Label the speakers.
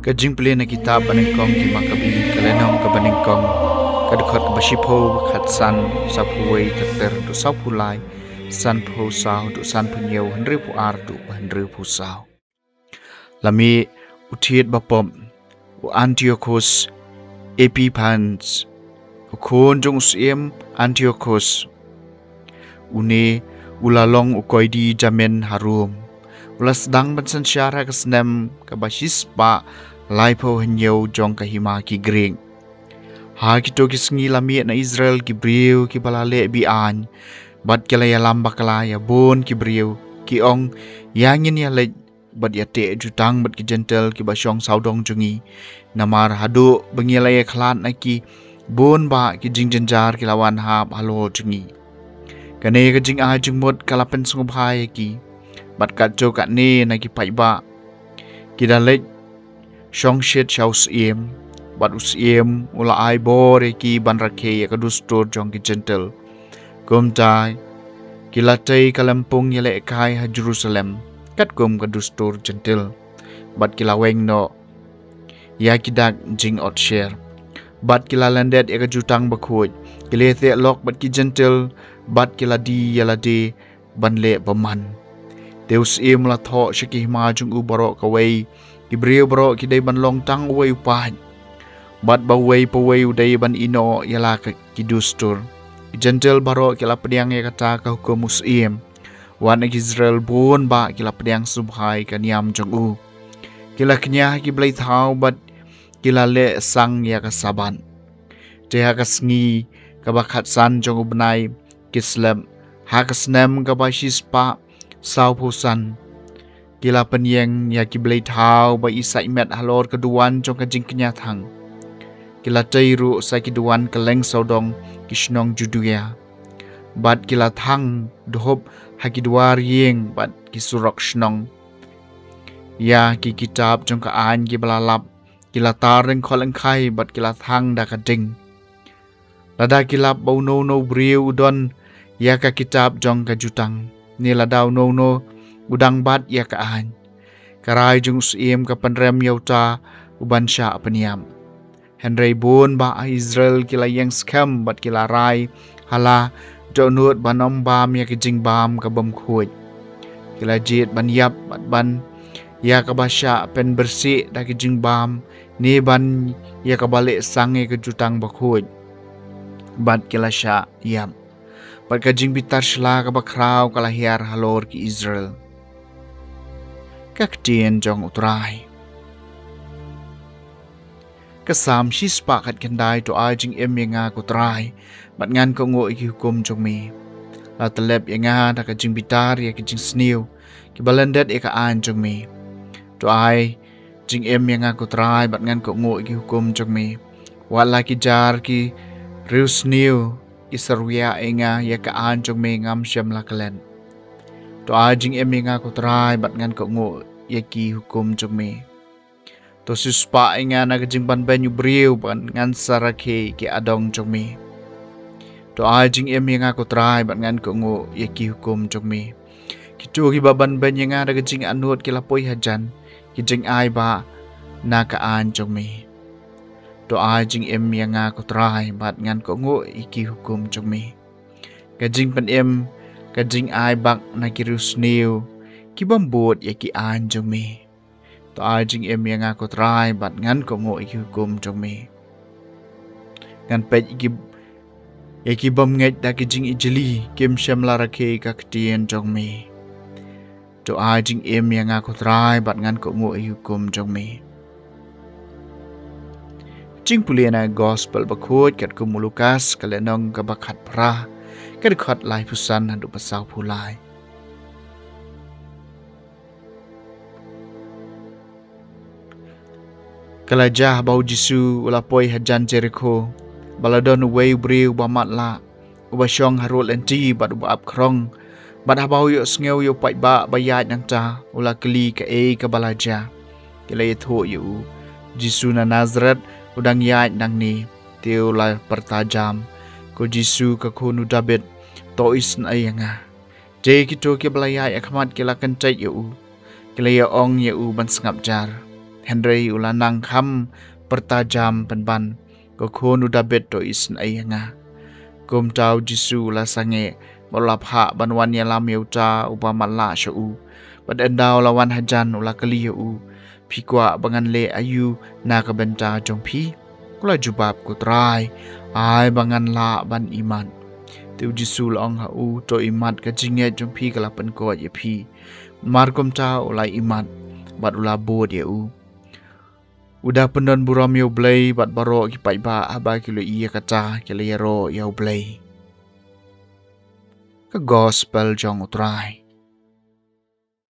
Speaker 1: Kajing pili na kita baningkong ki makabi kalenong ka baningkong kadukhat ka basipo khat san sapuway takter du sapulay san po sao du san punyew henry pu ar du henry pu sao lami utiet bapom u Antiochus Epiphanes ukon jong usiem Antiochus une ulalong ukoidi jamen harum ulas dang bansan syara kasnem kabasispa laipo henyew jong kahima ki gring ha kito kisngi lami na Israel ki briu ki balale bi an bat kelaya lamba kalaya bon ki briu ki ong yangin ya le bat ya te jutang bat ki gentle ki basyong saudong jungi namar hadu bengilaya khlan na ki bon ba ki jingjenjar ki lawan hap halo jungi kane ka jing a jingmot kalapen sungubhai ki bat kat jo kat ne na ki pai ba ki dalek shong shet shaus em bat usiem ula ai bore ki ban rakhe ya kadustor jong ki gentle kum tai ki latei kalampung yele kai ha Jerusalem kat kum kadustor gentle bat ki laweng no ya ki dak jing ot share bat ki la landet ya jutang bakhoj ki le the lok bat ki gentle bat ki la di yala de ban le baman Deus im la tho shiki ma jung u baro kawai ki brio baro ki dei ban long tang wei upan bat ba wei pa wei dei ban ino yala ki dustur gentle baro ki la pediang ya kata ka hukum muslim wan Israel bon ba ki la pediang subhai ka niam jung u ki la knya ki blai thau bat ki la le sang ya ka saban te ha ka sngi ka ba khat san jung u bnai kislam ha ka snem ka ba shispa sao pusan kila penyeng ya ki blai thau ba isai met halor keduan jong ka jing kenya thang kila teiru sa ki duan keleng saudong kisnong juduya bat kila thang dohop hakidwar yeng bat ki surok snong ya ki kitab jong ka an ki balalap kila tareng kholeng khai bat kila thang da ka ding lada kilap bau no briu udon ya ka kitab jong ka jutang nila daw no udang bat ya ka an karai jung sim ka panrem yauta uban sha peniam henry bon ba Israel kila yang skam bat kila rai hala donut banom bam ya ki jing bam ka bam khoj kila jit ban yap bat ban ya ka basha pen bersih da ki jing bam ni ban ya ka balik sange ke jutang ba khoj bat kila sha yam bat ka jing bitar shla ka bakrau kala hiar halor ki Israel kak tien jong utrai kasam shispa khat kendai to a jing em yenga ko trai bat ngan ko ngo ki hukum jong mi la telep yenga da ka jing bitar ya ki jing sniu ki balandet e ka an jong mi to ai jing em yenga ko trai bat ngan ko ngo ki hukum jong mi wala ki jar ki rius sniu isarwia enga ya ka an jong me ngam syam la kalen to ajing em nga ko trai bat ngan ko ngo ya ki hukum jong me to suspa enga na jing ban ben briu ban ngan sarake ki adong jong me to ajing em nga ko trai bat ngan ko ngo ya ki hukum jong me ki tu ki baban ben nga na jing anut ki lapoi hajan ki jing ai ba na ka an jong me to ajing em nga ko trai bat ngan ko ngo iki hukum jong me kajing pen em kajing ai bak na kirus new ki bambot ya ki an jong me to ajing em nga ko trai bat ngan ko ngo iki hukum jong me ngan pet iki ya ki bam ngai da ki jing ijli kim sham la rakhe ka ktien jong me to ajing em nga ko trai bat ngan ko ngo iki hukum jong me Jing puliana gospel bakhoj kat kum Lukas kalenong ka bakhat pra kat khat lai pusan handu pasau pulai kalajah bau Jisu ulapoi hajan Jericho baladon wei briu bamat la ubasyong harul enti bat ubap krong bat habau yo sngew yo pai ba bayat nang ta ula kli ka e ka balaja kilai tho yu Jisu na Nazareth udang yai nang ni teu la pertajam ko Jisu ka khonu David to isn ayanga je kito ke belayai akhmat kila kencai yu kila ya ong ya u ban sengap jar Henry ulanang kham pertajam penban ko khonu dabet to isn ai nga kum tau jisu la sange molap ha banwan ya lam yauta upama la shu bad endau lawan hajan ula kali u phikwa bangan le ayu na ka benta jong phi kula jubab ku trai ai bangan la ban iman tu jisu long ha u to imat ka jinge jong phi kala pan ko ye phi mar kum tau ula imat bad ula bod ye u udah pendon buram yau blay bat baro ki pai ba aba kilo iya kaca kilo yaro yau blay ke gospel jong utrai